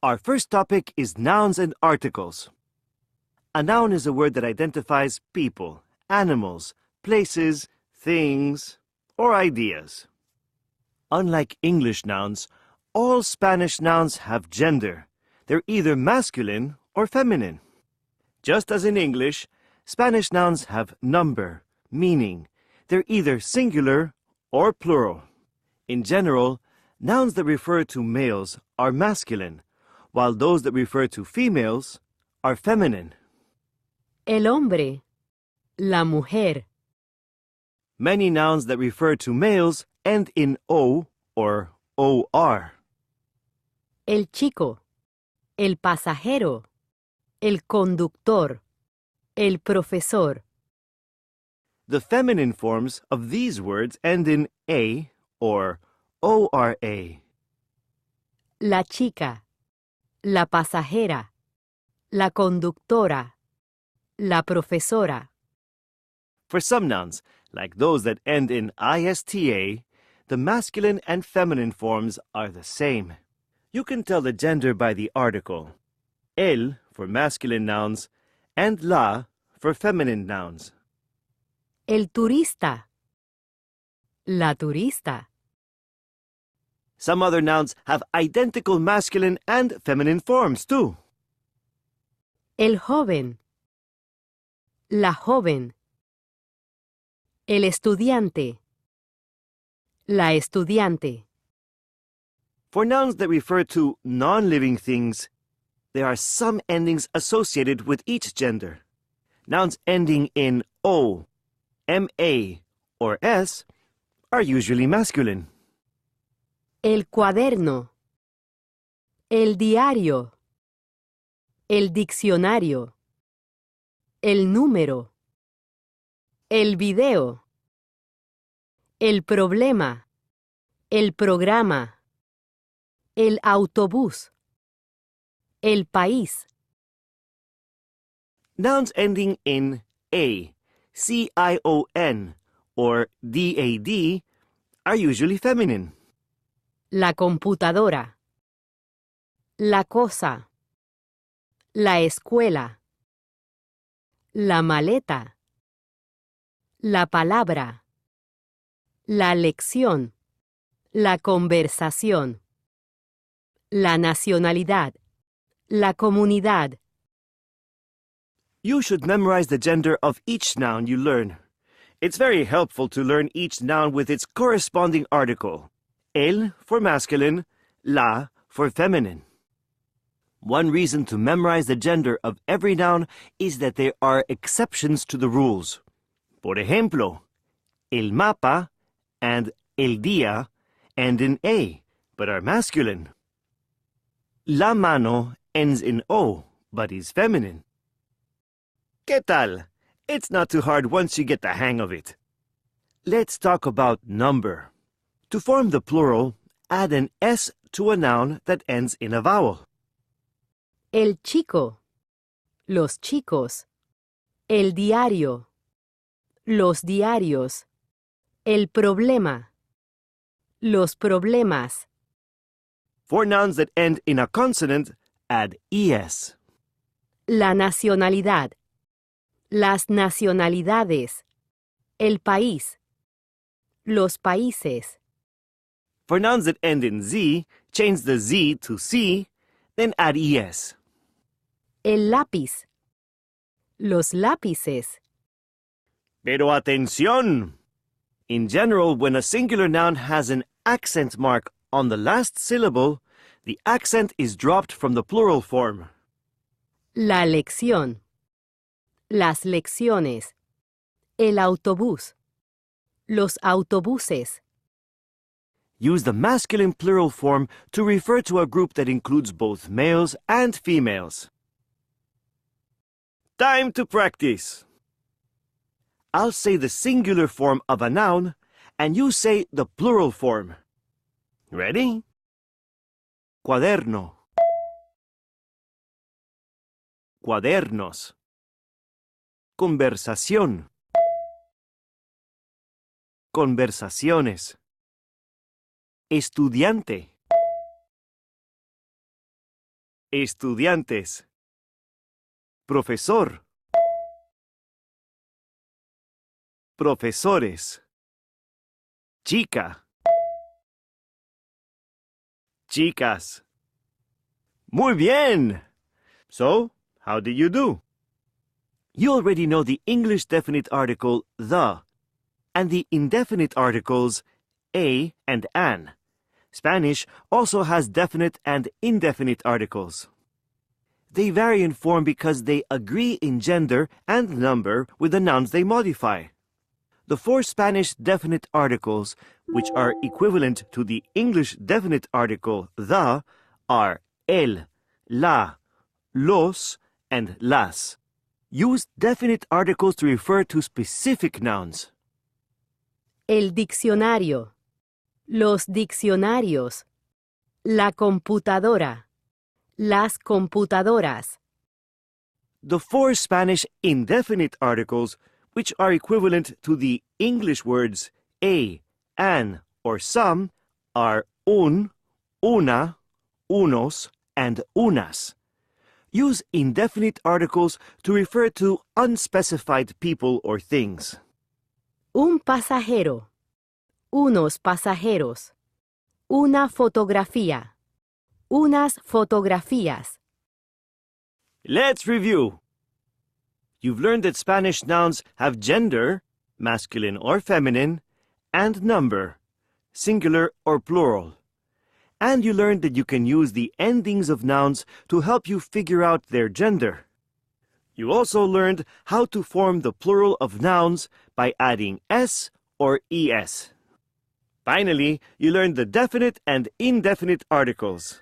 Our first topic is nouns and articles. A noun is a word that identifies people, animals, places, things, or ideas. Unlike English nouns, all Spanish nouns have gender. They're either masculine or feminine. Just as in English, Spanish nouns have number, meaning. They're either singular or plural. In general, nouns that refer to males are masculine, while those that refer to females are feminine. El hombre, la mujer. Many nouns that refer to males end in O or OR. El chico, el pasajero, el conductor, el profesor. The feminine forms of these words end in A or ORA. La chica, la pasajera, la conductora, la profesora. For some nouns, like those that end in ISTA, the masculine and feminine forms are the same. You can tell the gender by the article. El for masculine nouns and la for feminine nouns. El turista, la turista. Some other nouns have identical masculine and feminine forms too. El joven, la joven. El estudiante, la estudiante. For nouns that refer to non-living things, there are some endings associated with each gender. Nouns ending in O, MA, or S are usually masculine. El cuaderno, el diario, el diccionario, el número, el video, el problema, el programa, el autobús, el país. Nouns ending in A, CION, or DAD are usually feminine. La computadora, la cosa, la escuela, la maleta, la palabra, la lección, la conversación, la nacionalidad, la comunidad. You should memorize the gender of each noun you learn. It's very helpful to learn each noun with its corresponding article. El for masculine, la for feminine. One reason to memorize the gender of every noun is that there are exceptions to the rules. Por ejemplo, el mapa and el día end in A, but are masculine. La mano ends in O, but is feminine. ¿Qué tal? It's not too hard once you get the hang of it. Let's talk about number. To form the plural, add an S to a noun that ends in a vowel. El chico, los chicos, el diario, los diarios, el problema, los problemas. For nouns that end in a consonant, add ES. La nacionalidad, las nacionalidades, el país, los países. For nouns that end in Z, change the Z to C, then add ES. El lápiz, los lápices. Pero atención! In general, when a singular noun has an accent mark on the last syllable, the accent is dropped from the plural form. La lección, las lecciones, el autobús, los autobuses. Use the masculine plural form to refer to a group that includes both males and females. Time to practice! I'll say the singular form of a noun, and you say the plural form. Ready? Cuaderno. Cuadernos. Conversación. Conversaciones. Estudiante. estudiantes, profesor, profesores, chica, chicas. Muy bien! So, how did you do? You already know the English definite article the and the indefinite articles a and an. Spanish also has definite and indefinite articles. They vary in form because they agree in gender and number with the nouns they modify. The four Spanish definite articles, which are equivalent to the English definite article the, are el, la, los, and las. Use definite articles to refer to specific nouns. El diccionario, los diccionarios, la computadora, las computadoras. The four Spanish indefinite articles, which are equivalent to the English words a, an, or some, are un, una, unos, and unas. Use indefinite articles to refer to unspecified people or things. Un pasajero, unos pasajeros, una fotografía, unas fotografías. Let's review. You've learned that Spanish nouns have gender, masculine or feminine, and number, singular or plural. And you learned that you can use the endings of nouns to help you figure out their gender. You also learned how to form the plural of nouns by adding s or es. Finally, you learned the definite and indefinite articles.